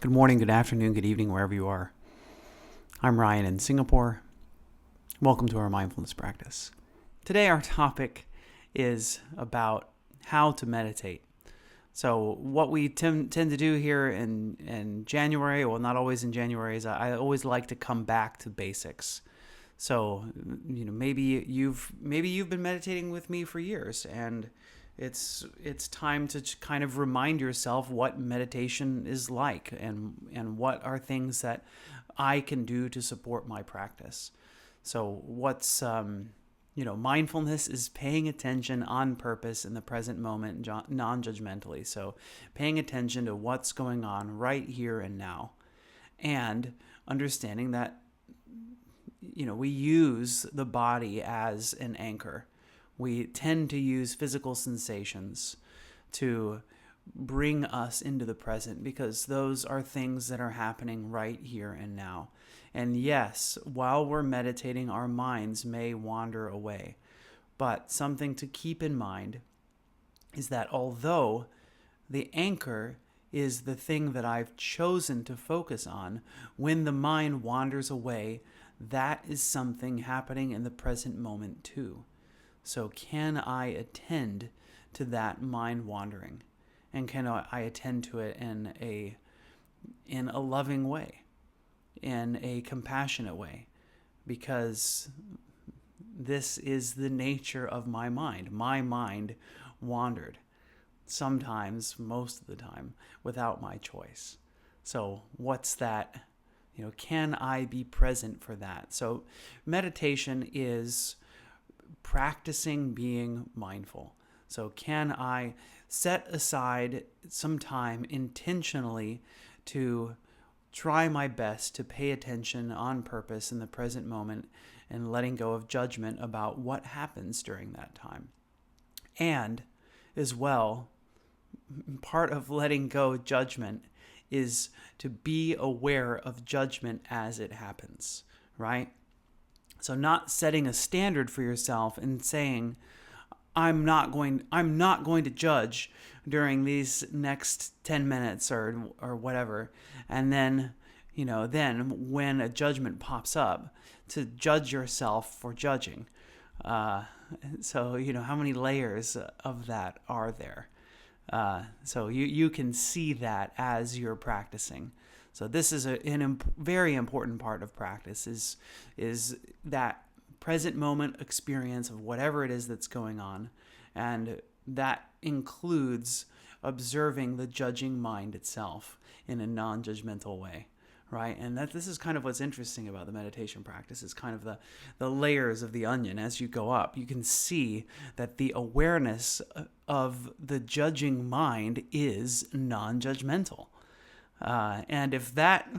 Good morning, good afternoon, good evening, wherever you are. I'm Ryan in Singapore. Welcome to our mindfulness practice. Today, our topic is about how to meditate. So, what we tend to do here in January, well, not always in January, is I always like to come back to basics. So, maybe you've been meditating with me for years, and it's time to kind of remind yourself what meditation is like and what are things that I can do to support my practice. So what's mindfulness is paying attention on purpose in the present moment, non-judgmentally. So paying attention to what's going on right here and now, and understanding that we use the body as an anchor. We tend to use physical sensations to bring us into the present because those are things that are happening right here and now. And yes, while we're meditating, our minds may wander away. But something to keep in mind is that although the anchor is the thing that I've chosen to focus on, when the mind wanders away, that is something happening in the present moment too. So can I attend to that mind wandering? And can I attend to it in a loving way, in a compassionate way? Because this is the nature of my mind. My mind wandered, sometimes, most of the time, without my choice. So what's that? Can I be present for that? So meditation is practicing being mindful. So can I set aside some time intentionally to try my best to pay attention on purpose in the present moment and letting go of judgment about what happens during that time? And as well, part of letting go of judgment is to be aware of judgment as it happens, right? So not setting a standard for yourself and saying, I'm not going to judge during these next 10 minutes or whatever. And then, then when a judgment pops up, to judge yourself for judging. So, how many layers of that are there? So you can see that as you're practicing. So this is a very important part of practice is that present moment experience of whatever it is that's going on. And that includes observing the judging mind itself in a non-judgmental way, right? And this is kind of what's interesting about the meditation practice is kind of the layers of the onion. As you go up, you can see that the awareness of the judging mind is non-judgmental. And if that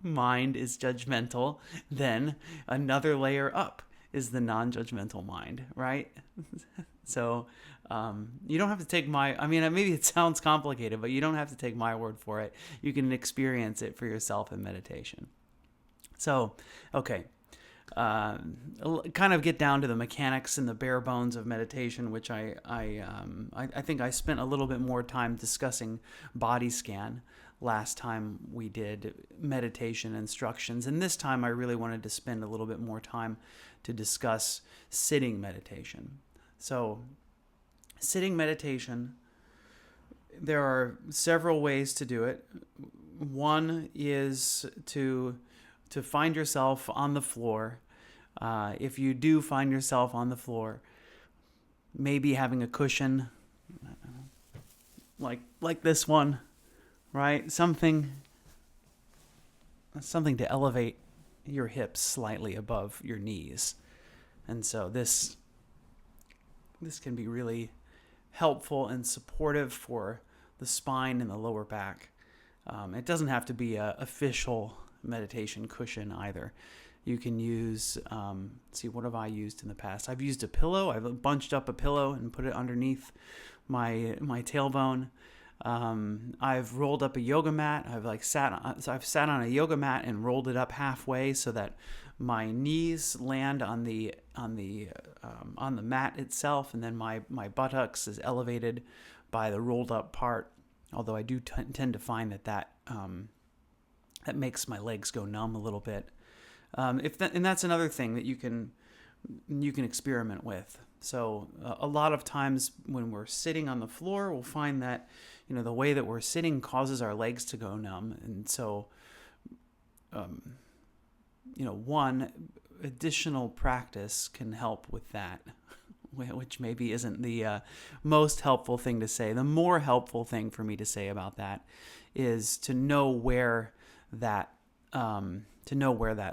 mind is judgmental, then another layer up is the non-judgmental mind, right? So you don't have to take maybe it sounds complicated, but you don't have to take my word for it. You can experience it for yourself in meditation. So, okay. Kind of get down to the mechanics and the bare bones of meditation, which I think I spent a little bit more time discussing body scan last time we did meditation instructions, and this time I really wanted to spend a little bit more time to discuss sitting meditation. So, sitting meditation, there are several ways to do it. One is to find yourself on the floor. If you do find yourself on the floor, maybe having a cushion like this one, right? Something to elevate your hips slightly above your knees. And so this can be really helpful and supportive for the spine and the lower back. It doesn't have to be an official meditation cushion either. You can use, what have I used in the past? I've used a pillow. I've bunched up a pillow and put it underneath my tailbone. I've rolled up a yoga mat. I've sat on a yoga mat and rolled it up halfway so that my knees land on the mat itself, and then my buttocks is elevated by the rolled up part. Although I do tend to find that that makes my legs go numb a little bit. And that's another thing that you can experiment with. So a lot of times when we're sitting on the floor, we'll find that the way that we're sitting causes our legs to go numb, and so one additional practice can help with that, which maybe isn't the most helpful thing to say. The more helpful thing for me to say about that is to know where that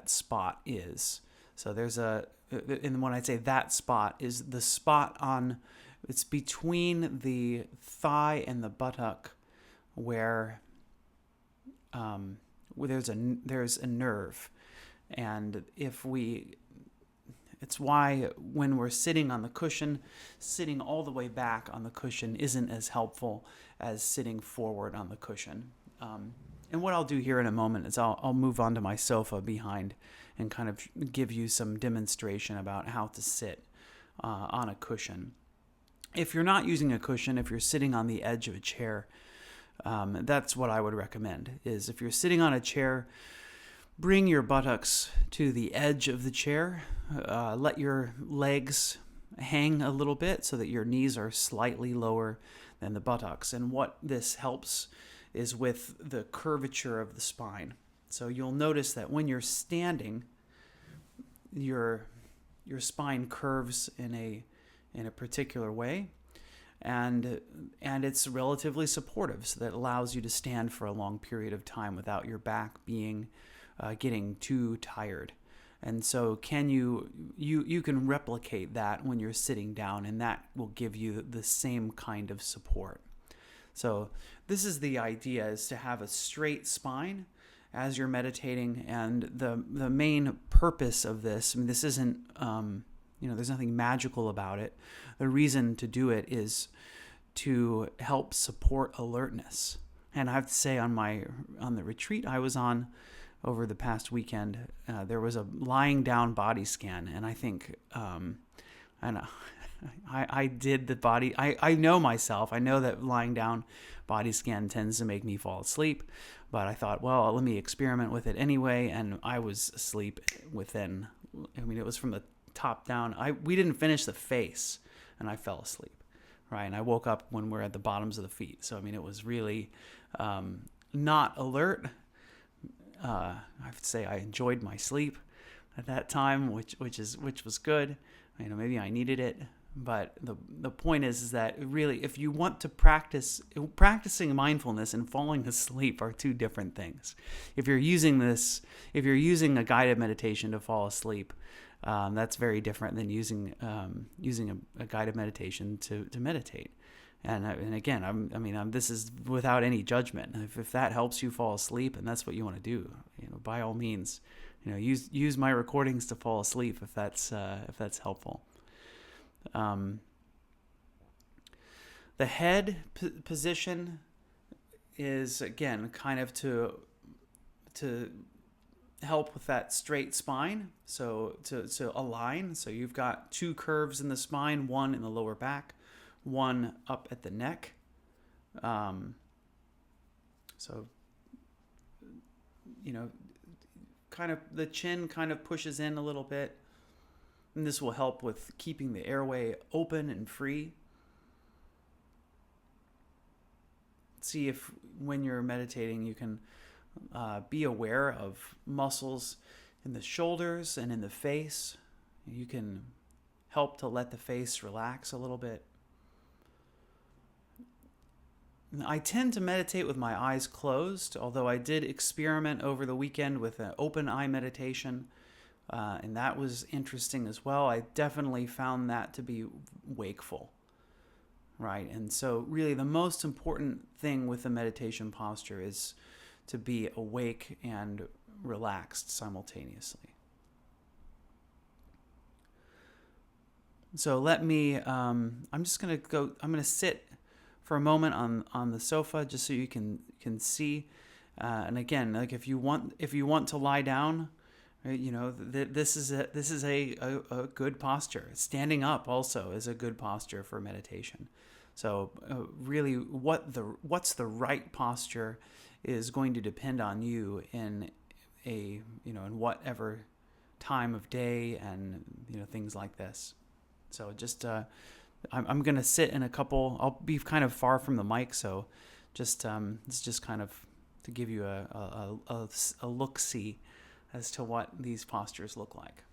spot is. So and when I say that spot, is the spot it's between the thigh and the buttock where there's a nerve. And it's why when we're sitting on the cushion, sitting all the way back on the cushion isn't as helpful as sitting forward on the cushion. And what I'll do here in a moment is I'll move on to my sofa behind and kind of give you some demonstration about how to sit on a cushion. If you're not using a cushion, if you're sitting on the edge of a chair, that's what I would recommend. Is if you're sitting on a chair, bring your buttocks to the edge of the chair. Let your legs hang a little bit so that your knees are slightly lower than the buttocks. And what this helps is with the curvature of the spine. So you'll notice that when you're standing, your spine curves in a particular way, and it's relatively supportive, so that allows you to stand for a long period of time without your back getting too tired. And so you can replicate that when you're sitting down, and that will give you the same kind of support. So this is the idea, is to have a straight spine as you're meditating. And the main purpose of this, this isn't, there's nothing magical about it. The reason to do it is to help support alertness. And I have to say, on the retreat I was on over the past weekend, there was a lying down body scan, and I think, I did the body. I know myself. I know that lying down body scan tends to make me fall asleep, but I thought, well, let me experiment with it anyway, and I was asleep within. It was from the top down. We didn't finish the face, and I fell asleep. Right, and I woke up when we're at the bottoms of the feet. So it was really not alert. I have to say I enjoyed my sleep at that time, which was good. Maybe I needed it, but the point is that really, if you want to practicing mindfulness and falling asleep are two different things. If you're using a guided meditation to fall asleep, that's very different than using a guided meditation to meditate. And again, this is without any judgment. If that helps you fall asleep and that's what you want to do, by all means, use my recordings to fall asleep if that's helpful. The head position is, again, kind of to help with that straight spine. So to align. So you've got two curves in the spine, one in the lower back, one up at the neck. Kind of the chin kind of pushes in a little bit, and this will help with keeping the airway open and free. See if when you're meditating you can be aware of muscles in the shoulders and in the face. You can help to let the face relax a little bit. I tend to meditate with my eyes closed, although I did experiment over the weekend with an open eye meditation, and that was interesting as well. I definitely found that to be wakeful, right? And so really the most important thing with the meditation posture is to be awake and relaxed simultaneously. So I'm going to sit for a moment on the sofa just so you can see. And again, like if you want to lie down, this is a good posture. Standing up also is a good posture for meditation. So really, what's the right posture is going to depend on you in in whatever time of day and things like this. So just I'm going to sit in a couple. I'll be kind of far from the mic, so just it's just kind of to give you a look-see as to what these postures look like.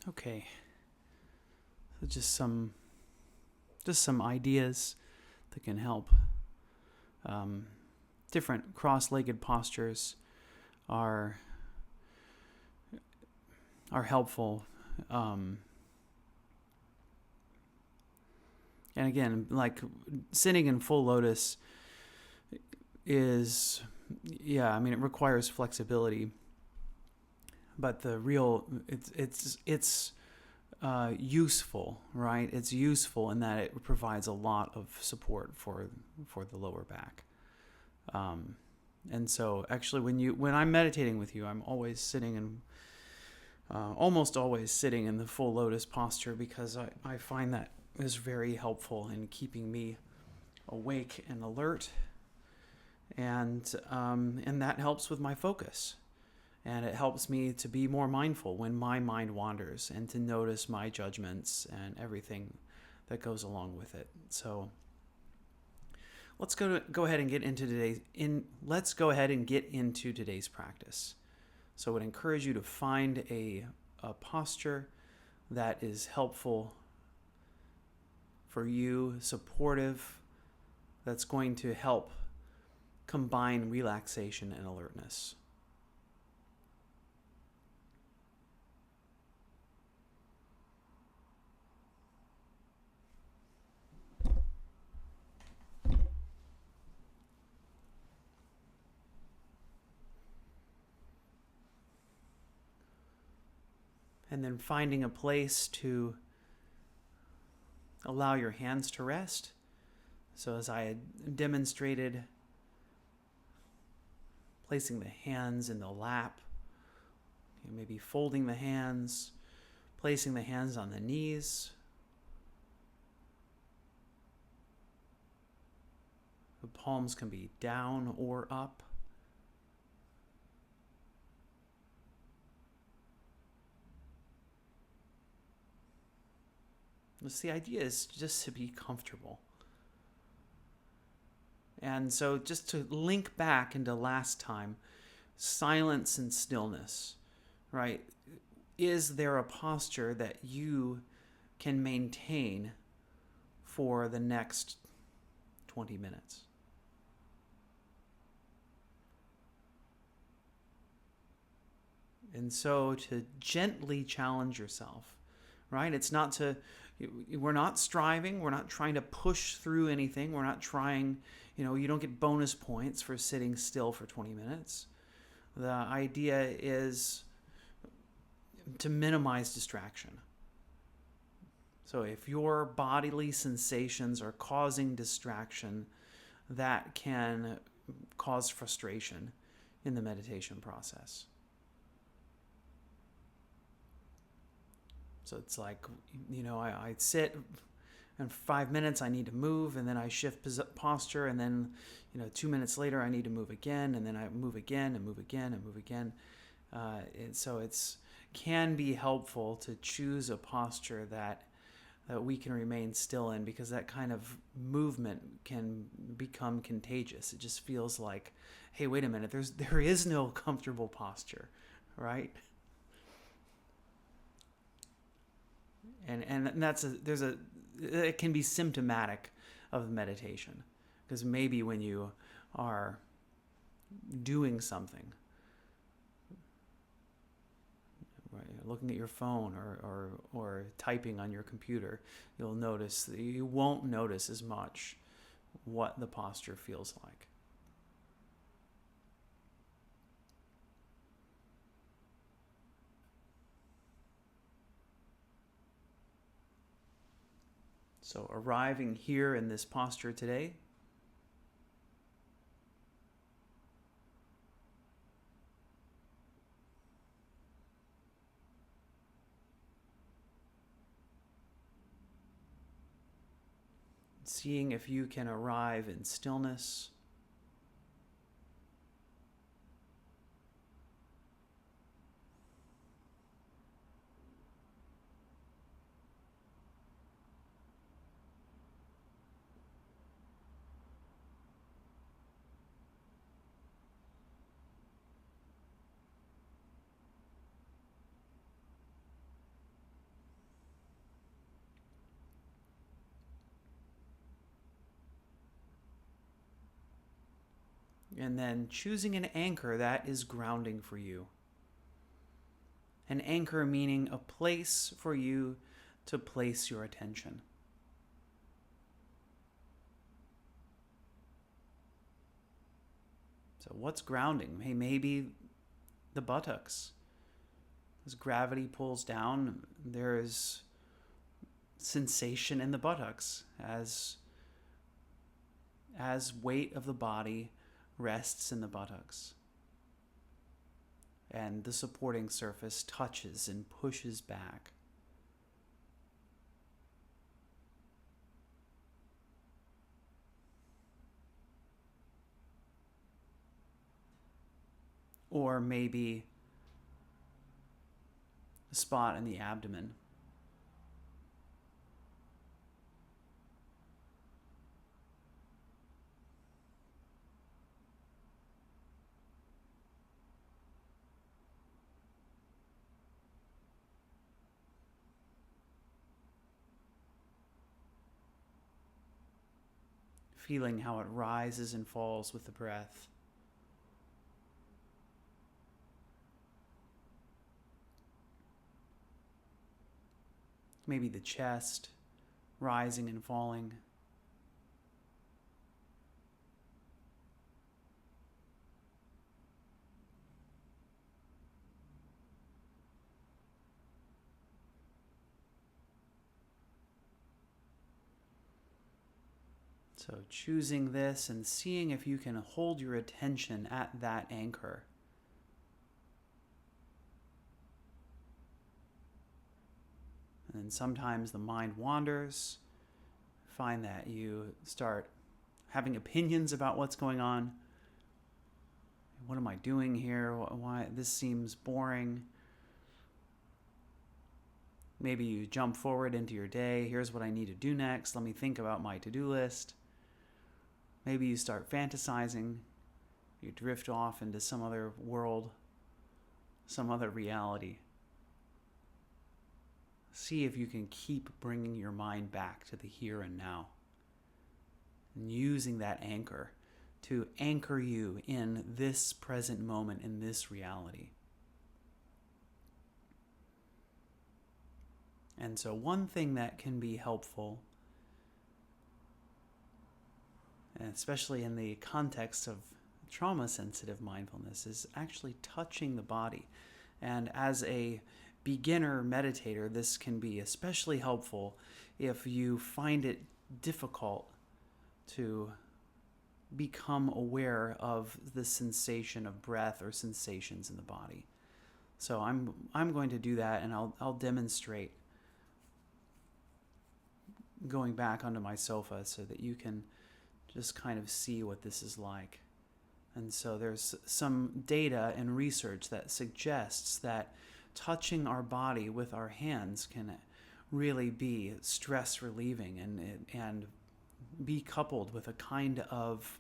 Okay, so just some ideas that can help. Different cross-legged postures are helpful, and again, like sitting in full lotus is, it requires flexibility. But the real, it's useful, right? It's useful in that it provides a lot of support for the lower back. And so actually when I'm meditating with you, I'm always sitting in, almost always sitting in the full lotus posture, because I find that is very helpful in keeping me awake and alert. And that helps with my focus. And it helps me to be more mindful when my mind wanders, and to notice my judgments and everything that goes along with it. So let's go ahead and get into today's practice. So I would encourage you to find a posture that is helpful for you, supportive, that's going to help combine relaxation and alertness. And then finding a place to allow your hands to rest. So as I had demonstrated, placing the hands in the lap, maybe folding the hands, placing the hands on the knees. The palms can be down or up. The idea is just to be comfortable. And so just to link back into last time, silence and stillness, right? Is there a posture that you can maintain for the next 20 minutes? And so to gently challenge yourself, right? We're not striving. We're not trying to push through anything. We're not trying, you don't get bonus points for sitting still for 20 minutes. The idea is to minimize distraction. So if your bodily sensations are causing distraction, that can cause frustration in the meditation process. So it's like, I sit, and for 5 minutes I need to move, and then I shift posture, and then 2 minutes later I need to move again, and then I move again and move again and move again. And so it's can be helpful to choose a posture that we can remain still in, because that kind of movement can become contagious. It just feels like, hey, wait a minute, there is no comfortable posture, right? And it can be symptomatic of meditation, because maybe when you are doing something, right, looking at your phone or typing on your computer, you'll notice that you won't notice as much what the posture feels like. So arriving here in this posture today, seeing if you can arrive in stillness, and then choosing an anchor that is grounding for you. An anchor meaning a place for you to place your attention. So what's grounding? Hey, maybe the buttocks. As gravity pulls down, there is sensation in the buttocks as weight of the body rests in the buttocks, and the supporting surface touches and pushes back. Or maybe a spot in the abdomen. Feeling how it rises and falls with the breath. Maybe the chest rising and falling. So choosing this and seeing if you can hold your attention at that anchor. And then sometimes the mind wanders. Find that you start having opinions about what's going on. What am I doing here? Why this seems boring? Maybe you jump forward into your day. Here's what I need to do next. Let me think about my to-do list. Maybe you start fantasizing. You drift off into some other world, some other reality. See if you can keep bringing your mind back to the here and now, and using that anchor to anchor you in this present moment, in this reality. And so one thing that can be helpful, and especially in the context of trauma-sensitive mindfulness, is actually touching the body. And as a beginner meditator, this can be especially helpful if you find it difficult to become aware of the sensation of breath or sensations in the body. So I'm going to do that, and I'll demonstrate going back onto my sofa so that you can just kind of see what this is like. And so there's some data and research that suggests that touching our body with our hands can really be stress relieving and be coupled with a kind of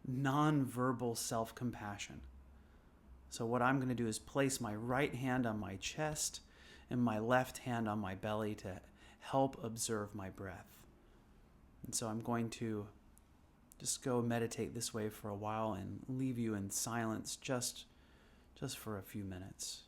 non-verbal self-compassion. So what I'm going to do is place my right hand on my chest and my left hand on my belly to help observe my breath. And so I'm going to just go meditate this way for a while and leave you in silence just for a few minutes.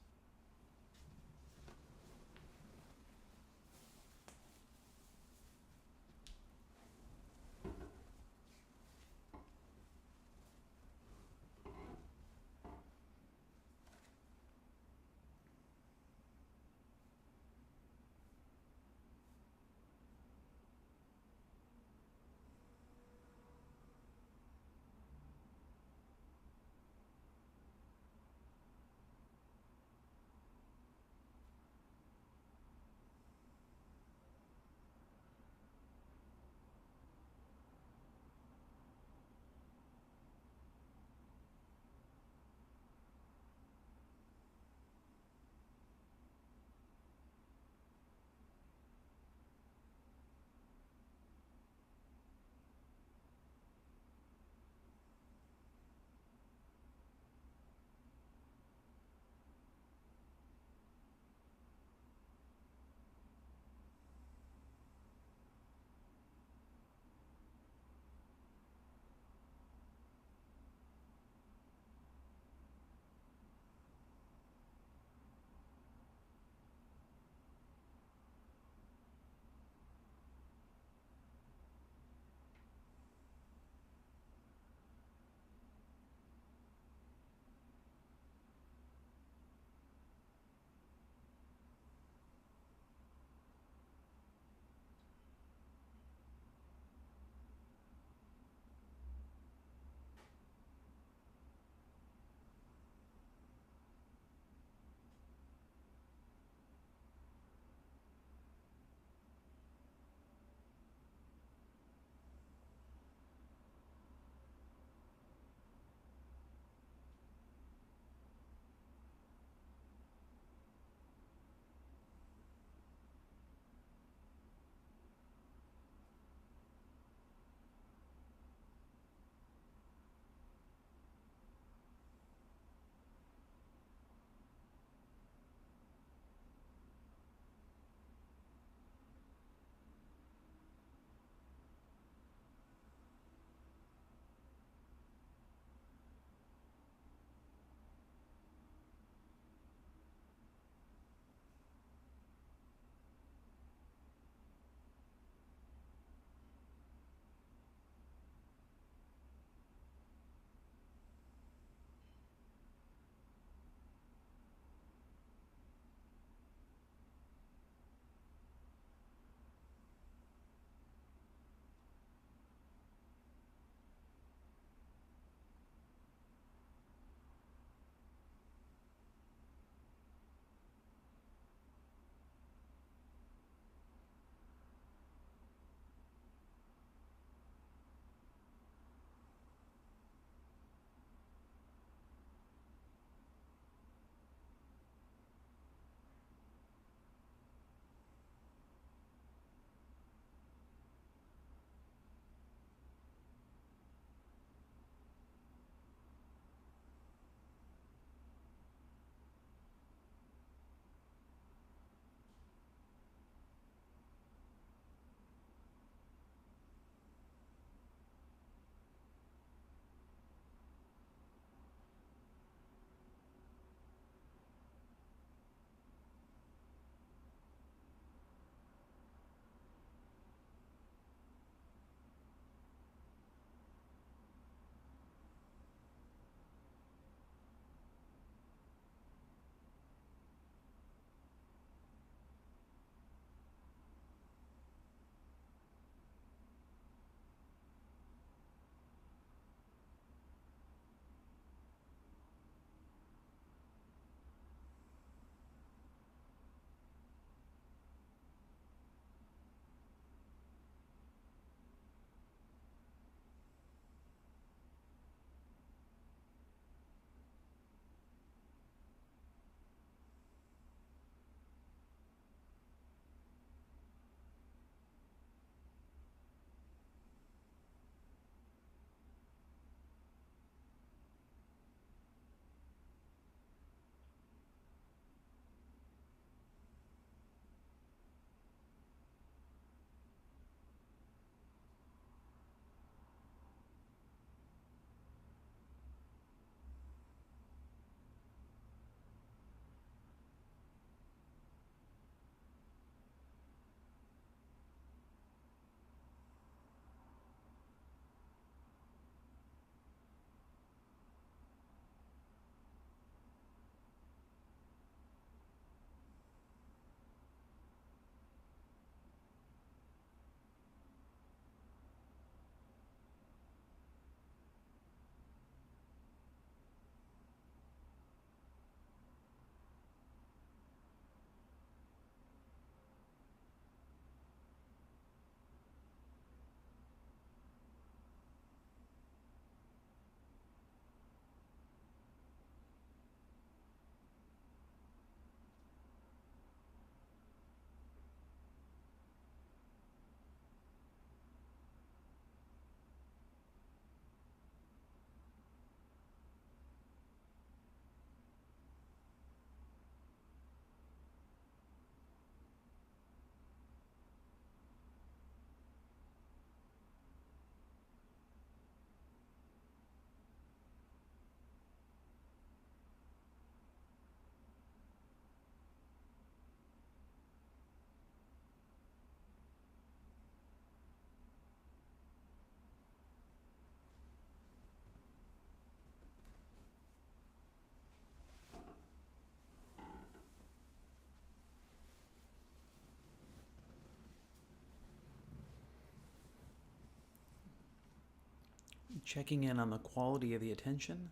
checking in on the quality of the attention.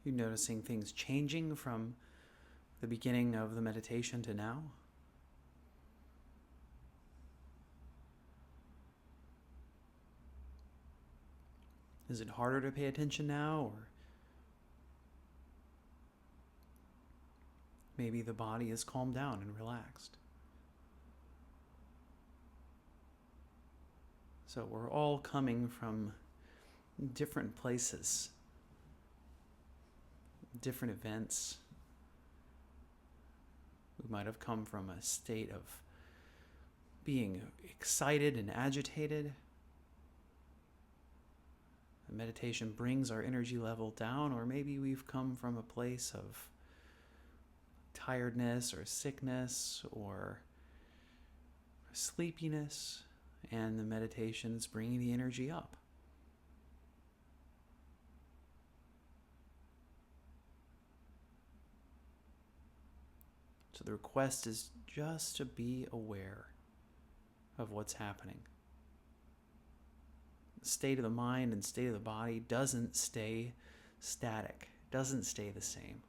You're noticing things changing from the beginning of the meditation to now. Is it harder to pay attention now, or maybe the body is calmed down and relaxed? So we're all coming from different places, different events. We might have come from a state of being excited and agitated. The meditation brings our energy level down, or maybe we've come from a place of tiredness or sickness or sleepiness, and the meditation is bringing the energy up. So the request is just to be aware of what's happening. The state of the mind and state of the body doesn't stay static, doesn't stay the same.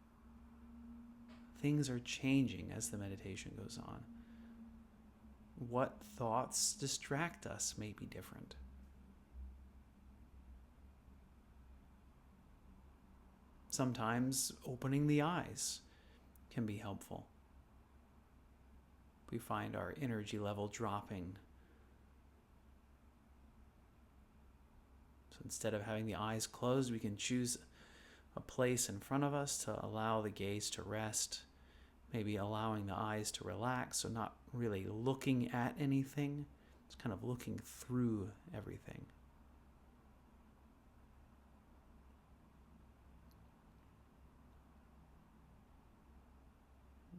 Things are changing as the meditation goes on. What thoughts distract us may be different. Sometimes opening the eyes can be helpful. We find our energy level dropping. So instead of having the eyes closed, we can choose a place in front of us to allow the gaze to rest, maybe allowing the eyes to relax, so not really looking at anything, just kind of looking through everything.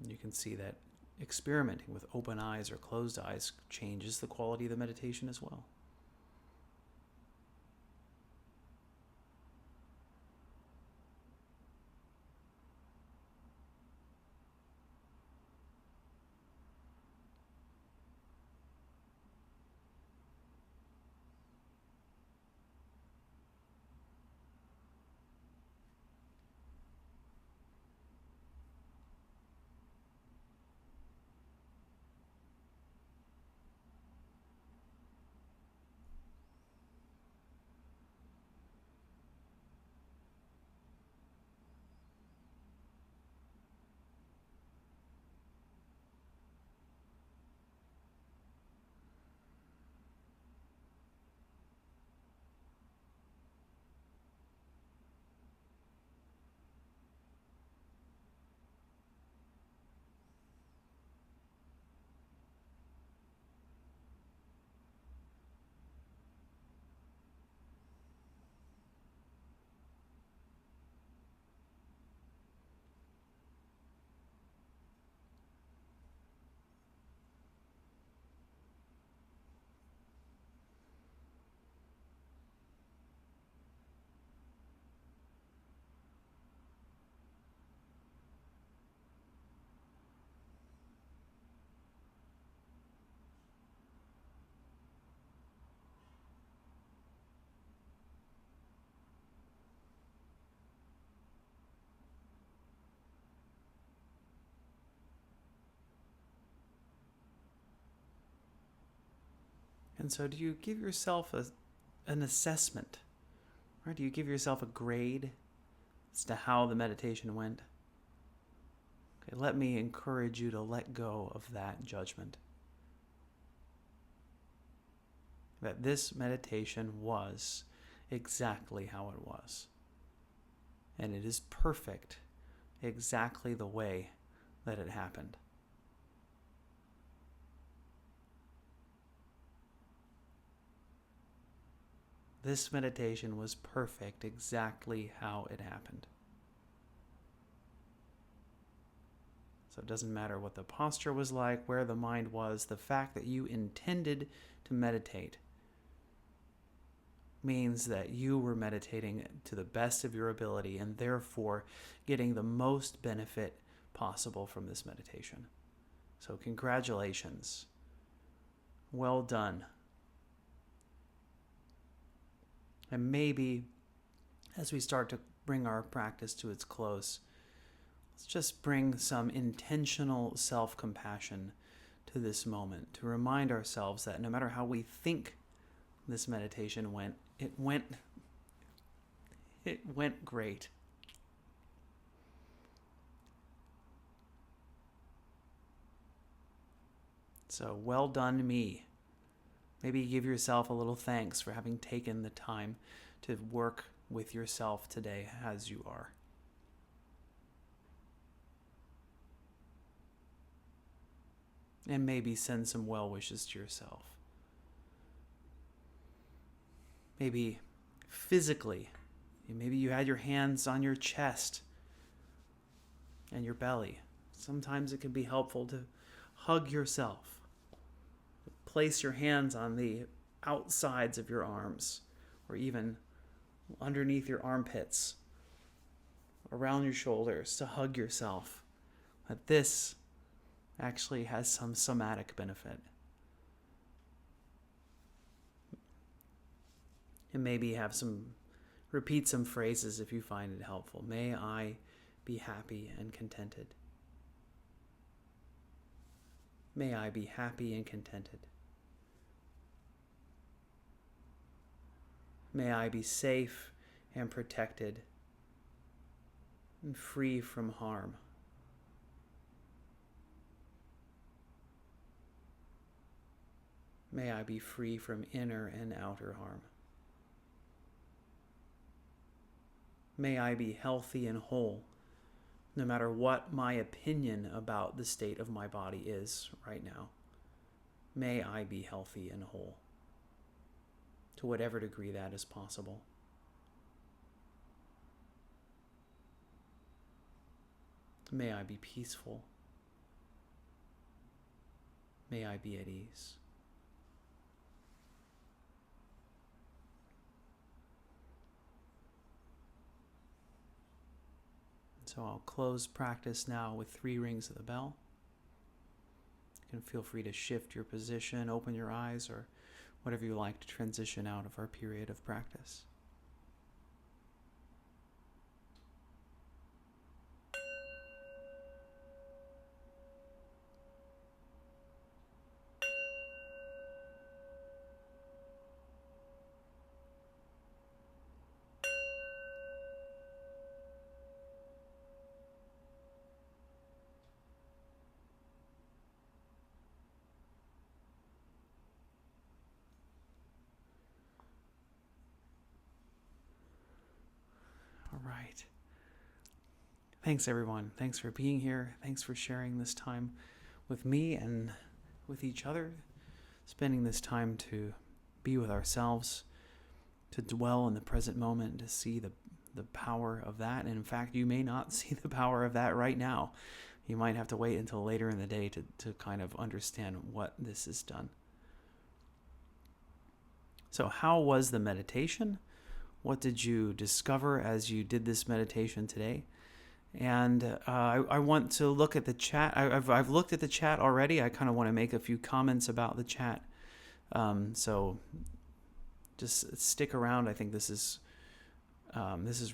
You can see that experimenting with open eyes or closed eyes changes the quality of the meditation as well. And so do you give yourself an assessment? Right? Do you give yourself a grade as to how the meditation went? Okay, let me encourage you to let go of that judgment. That this meditation was exactly how it was. And it is perfect exactly the way that it happened. This meditation was perfect exactly how it happened. So it doesn't matter what the posture was like, where the mind was, the fact that you intended to meditate means that you were meditating to the best of your ability and therefore getting the most benefit possible from this meditation. So congratulations. Well done. And maybe as we start to bring our practice to its close, let's just bring some intentional self-compassion to this moment, to remind ourselves that no matter how we think this meditation went, it went great. So well done, me. Maybe give yourself a little thanks for having taken the time to work with yourself today as you are. And maybe send some well wishes to yourself. Maybe physically, maybe you had your hands on your chest and your belly. Sometimes it can be helpful to hug yourself. Place your hands on the outsides of your arms, or even underneath your armpits, around your shoulders, to hug yourself. But this actually has some somatic benefit. And maybe repeat some phrases if you find it helpful. May I be happy and contented. May I be happy and contented. May I be safe and protected and free from harm. May I be free from inner and outer harm. May I be healthy and whole, no matter what my opinion about the state of my body is right now. May I be healthy and whole, to whatever degree that is possible. May I be peaceful. May I be at ease. So I'll close practice now with 3 rings of the bell. You can feel free to shift your position, open your eyes, or whatever you like to transition out of our period of practice. All right. Thanks, everyone. Thanks for being here. Thanks for sharing this time with me and with each other, spending this time to be with ourselves, to dwell in the present moment, to see the power of that. And in fact, you may not see the power of that right now. You might have to wait until later in the day to kind of understand what this has done. So how was the meditation? What did you discover as you did this meditation today? And I want to look at the chat. I've looked at the chat already. I kind of want to make a few comments about the chat. So just stick around. I think this is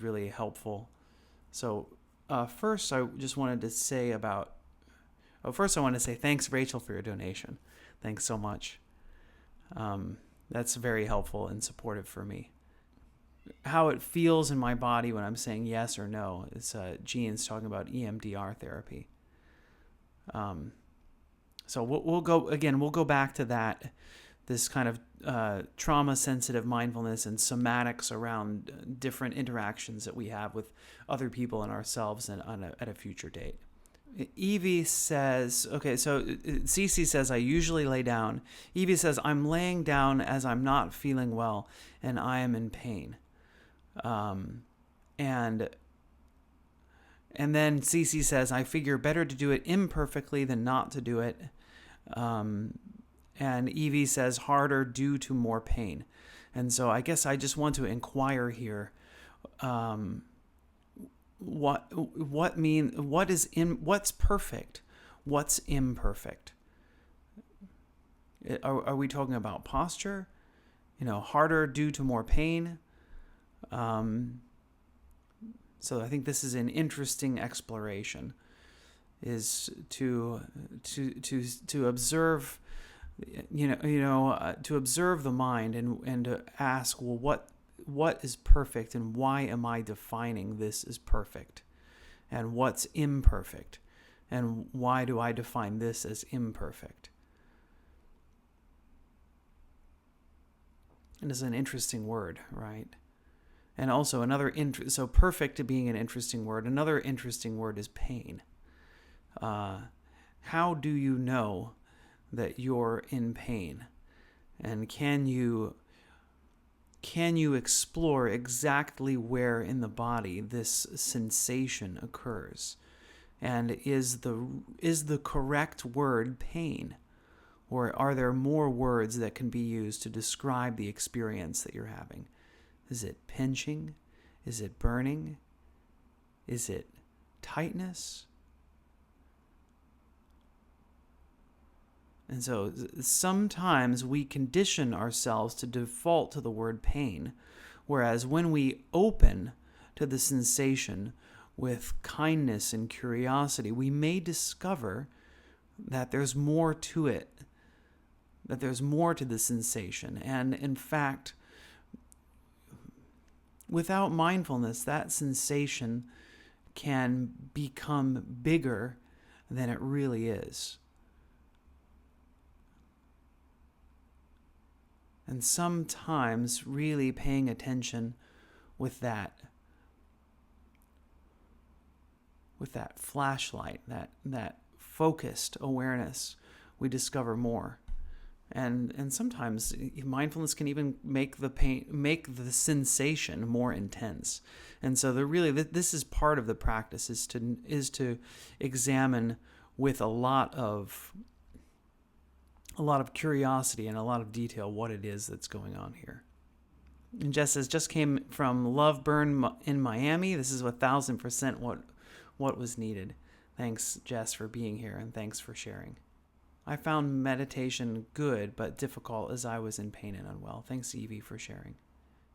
really helpful. So first, I just wanted to say first I want to say thanks, Rachel, for your donation. Thanks so much. That's very helpful and supportive for me. How it feels in my body when I'm saying yes or no. It's Jean's talking about EMDR therapy. So we'll go back to that, this kind of trauma-sensitive mindfulness and somatics around different interactions that we have with other people and ourselves and at a future date. Evie says, okay, so Cece says, I usually lay down. Evie says, I'm laying down as I'm not feeling well and I am in pain. And then Cece says, I figure better to do it imperfectly than not to do it. And Evie says, harder due to more pain. And so I guess I just want to inquire here, what's perfect? What's imperfect? Are we talking about posture? Harder due to more pain? So I think this is an interesting exploration, is to observe, to observe the mind and to ask, well, what is perfect, and why am I defining this as perfect, and what's imperfect, and why do I define this as imperfect? And it's an interesting word, right? And also so perfect being an interesting word. Another interesting word is pain. How do you know that you're in pain? And can you explore exactly where in the body this sensation occurs? And is the correct word pain? Or are there more words that can be used to describe the experience that you're having? Is it pinching? Is it burning? Is it tightness? And so sometimes we condition ourselves to default to the word pain, whereas when we open to the sensation with kindness and curiosity, we may discover that there's more to it, that there's more to the sensation. And in fact, without mindfulness, that sensation can become bigger than it really is. And sometimes really paying attention with that flashlight, that focused awareness, we discover more. And sometimes mindfulness can even make the sensation more intense. And so this is part of the practice, is to examine with a lot of curiosity and a lot of detail what it is that's going on here. And Jess says, just came from Love Burn in Miami. This is 1,000% what was needed. Thanks, Jess, for being here, and thanks for sharing. I found meditation good but difficult as I was in pain and unwell. Thanks, Evie, for sharing.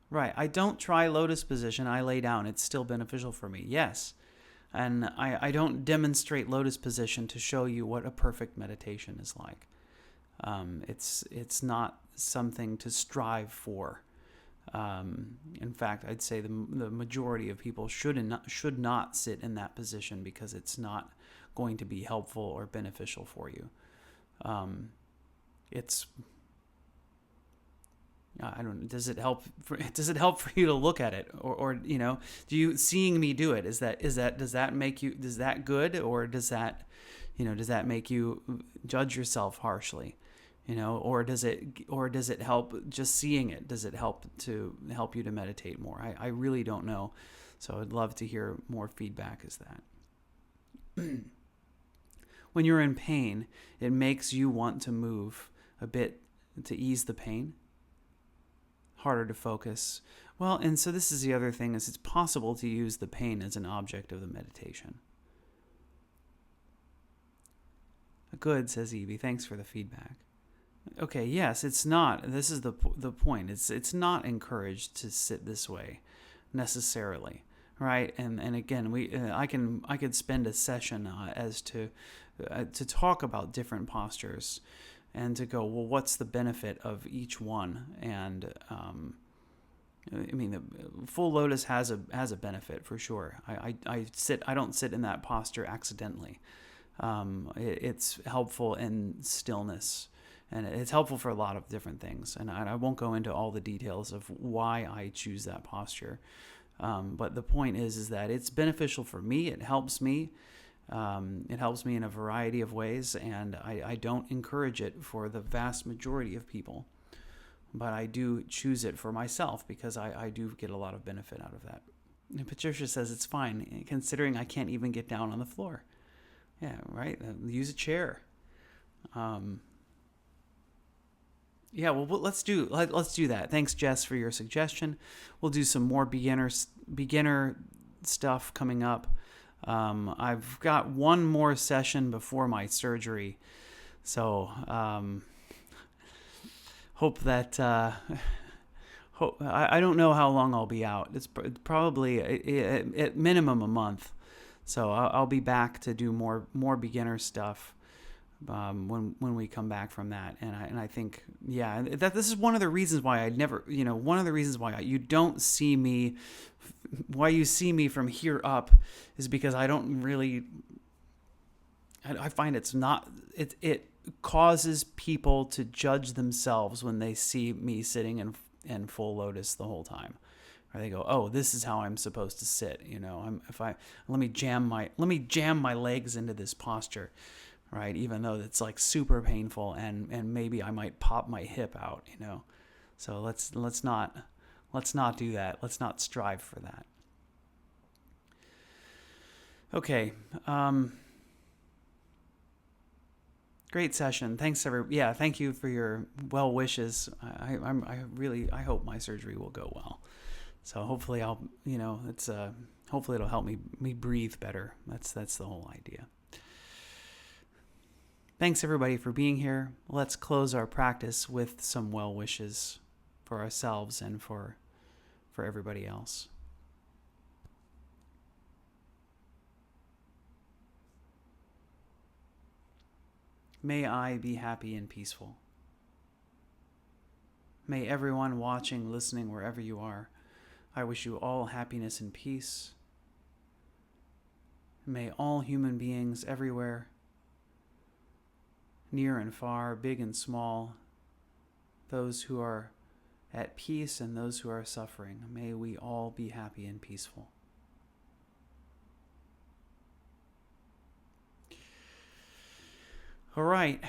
Right, I don't try lotus position. I lay down. It's still beneficial for me. Yes. And I don't demonstrate lotus position to show you what a perfect meditation is like. It's not something to strive for. In fact, I'd say the majority of people should not sit in that position because it's not going to be helpful or beneficial for you. Does it help for you to look at it, or do you, seeing me do it, does that make you, does that good, or does that make you judge yourself harshly, or does it help just seeing it? Does it help you to meditate more? I really don't know. So I'd love to hear more feedback as that. When you're in pain, it makes you want to move a bit to ease the pain. Harder to focus. Well, and so this is the other thing, is it's possible to use the pain as an object of the meditation. Good, says Evie. Thanks for the feedback. Okay, yes, it's not. This is the point. It's not encouraged to sit this way necessarily, right? And again, I could spend a session as to talk about different postures, and to go, well, what's the benefit of each one? And the full lotus has a benefit for sure. I don't sit in that posture accidentally. It's helpful in stillness, and it's helpful for a lot of different things. And I won't go into all the details of why I choose that posture. But the point is that it's beneficial for me. It helps me. It helps me in a variety of ways, and I don't encourage it for the vast majority of people. But I do choose it for myself because I do get a lot of benefit out of that. And Patricia says it's fine, considering I can't even get down on the floor. Yeah, right? Use a chair. Yeah, well, let's do that. Thanks, Jess, for your suggestion. We'll do some more beginner stuff coming up. I've got one more session before my surgery, so hope that I don't know how long I'll be out. It's probably at minimum a month. So I'll be back to do more beginner stuff when we come back from that. And I think, yeah, that this is one of the reasons why one of the reasons why you don't see me, why you see me from here up is because I don't really, I find it causes people to judge themselves when they see me sitting in full lotus the whole time. Or they go, oh, this is how I'm supposed to sit. Let me jam my legs into this posture, right? Even though it's like super painful and maybe I might pop my hip out, So let's not do that. Let's not strive for that. Okay. Great session. Thanks, everybody. Yeah, thank you for your well wishes. I hope my surgery will go well. So hopefully hopefully it'll help me breathe better. That's the whole idea. Thanks everybody for being here. Let's close our practice with some well wishes for ourselves and for everybody else. May I be happy and peaceful. May everyone watching, listening, wherever you are, I wish you all happiness and peace. May all human beings everywhere, near and far, big and small, those who are at peace and those who are suffering, may we all be happy and peaceful. All right.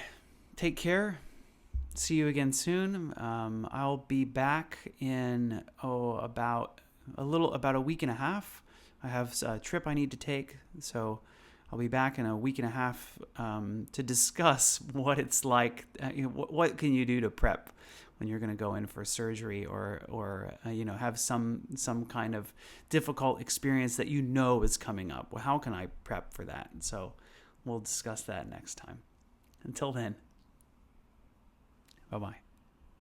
Take care. See you again soon. I'll be back in about a week and a half. I have a trip I need to take, so I'll be back in a week and a half to discuss what it's like. What can you do to prep when you're going to go in for surgery or have some kind of difficult experience that is coming up. Well, how can I prep for that? So we'll discuss that next time. Until then, bye-bye.